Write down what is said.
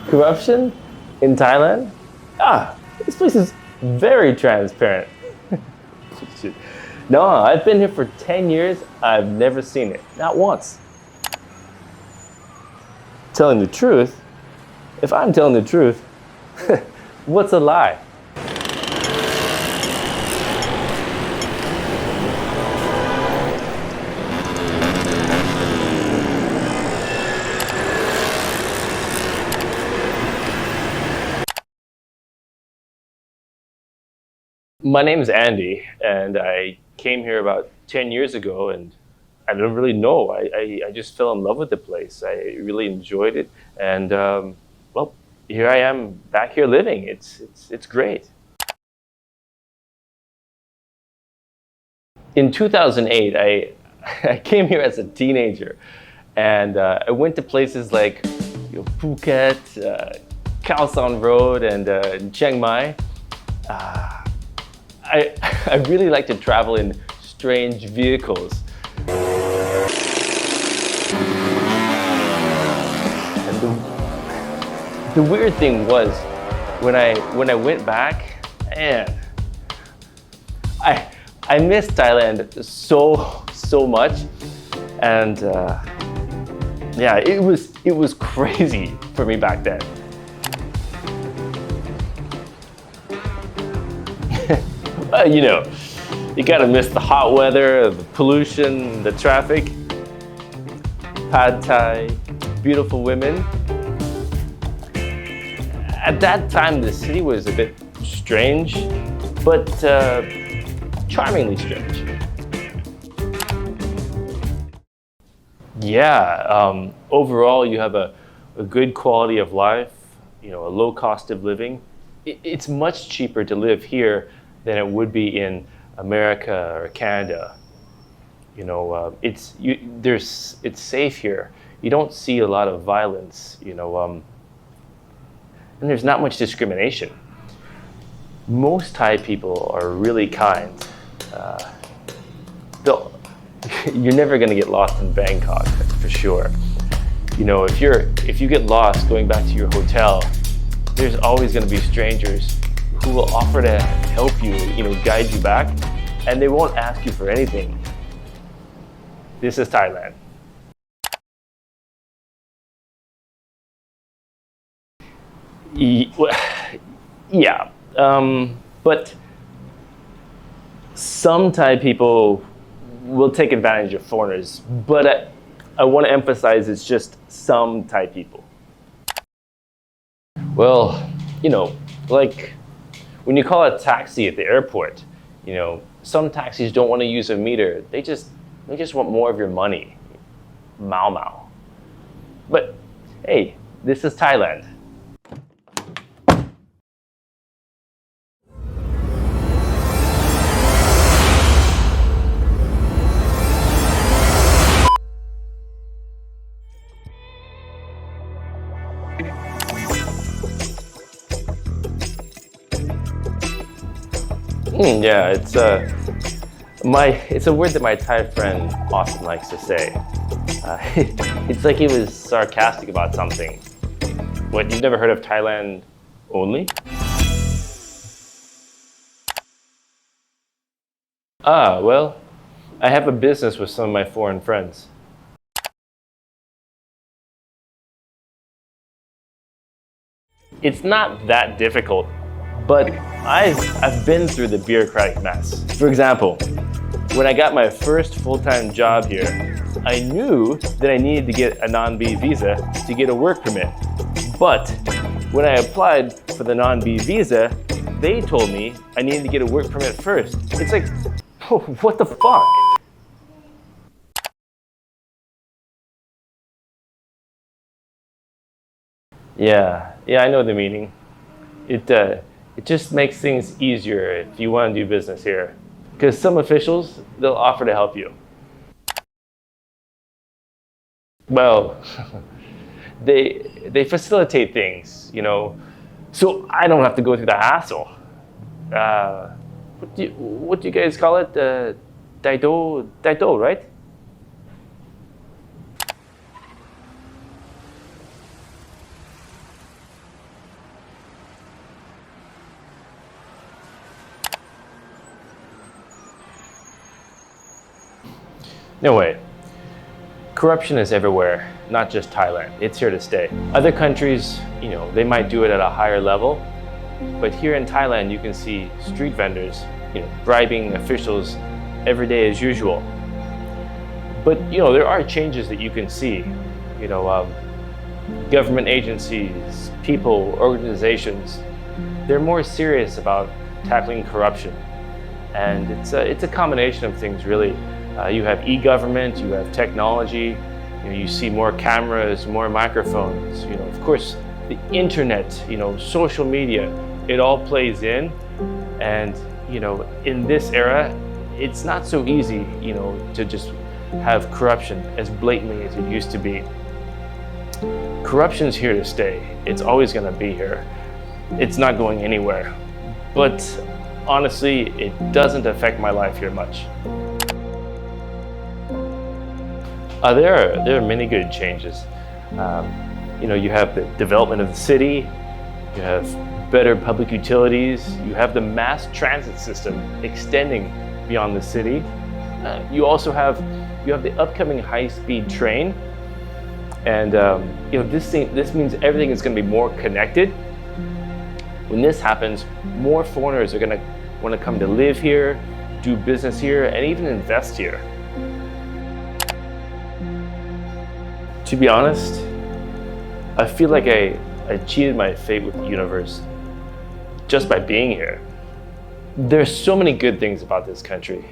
Corruption in Thailand? This place is very transparent. No, I've been here for 10 years. I've never seen it. Not once. Telling the truth? If I'm telling the truth, what's a lie? My name is Andy, and I came here about 10 years ago, and I don't really know. I just fell in love with the place. I really enjoyed it, and well, here I am back here living. It's great. In 2008, I came here as a teenager, and I went to places like Phuket, Khao San Road, and Chiang Mai. I really like to travel in strange vehicles. And the weird thing was, when I went back, man, I missed Thailand so much, and yeah, it was crazy for me back then. Well, you gotta miss the hot weather, the pollution, the traffic, pad thai, beautiful women. At that time, the city was a bit strange, but charmingly strange. Yeah, overall, you have a good quality of life, a low cost of living. It's much cheaper to live here than it would be in America or Canada. It's safe here. You don't see a lot of violence, and there's not much discrimination. Most Thai people are really kind. You're never gonna get lost in Bangkok, that's for sure. If you get lost going back to your hotel, there's always gonna be strangers who will offer to help you, guide you back, and they won't ask you for anything. This is Thailand. Yeah, but some Thai people will take advantage of foreigners, but I want to emphasize it's just some Thai people. Well, like when you call a taxi at the airport, some taxis don't want to use a meter. They just want more of your money. Mau mau. But hey, this is Thailand. Yeah, it's a word that my Thai friend often likes to say. It's like he was sarcastic about something. What, you've never heard of Thailand only? Well, I have a business with some of my foreign friends. It's not that difficult, but I've been through the bureaucratic mess. For example, when I got my first full-time job here, I knew that I needed to get a non-B visa to get a work permit. But when I applied for the non-B visa, they told me I needed to get a work permit first. It's like, what the fuck? Yeah, I know the meaning. It just makes things easier if you want to do business here. Because some officials, they'll offer to help you. Well, they facilitate things, so I don't have to go through the hassle. What do you guys call it? Daido, right? No way. Corruption is everywhere, not just Thailand. It's here to stay. Other countries, they might do it at a higher level, but here in Thailand, you can see street vendors, bribing officials every day as usual. But, there are changes that you can see. Government agencies, people, organizations, they're more serious about tackling corruption. And it's a combination of things, really. You have e-government, you have technology, you see more cameras, more microphones, of course, the internet, social media, it all plays in. And, in this era, it's not so easy, to just have corruption as blatantly as it used to be. Corruption's here to stay. It's always going to be here. It's not going anywhere. But honestly, it doesn't affect my life here much. There are many good changes. You have the development of the city, you have better public utilities, you have the mass transit system extending beyond the city. You also have the upcoming high-speed train, and this means everything is going to be more connected. When this happens, more foreigners are going to want to come to live here, do business here, and even invest here. To be honest, I feel like I cheated my fate with the universe just by being here. There's so many good things about this country.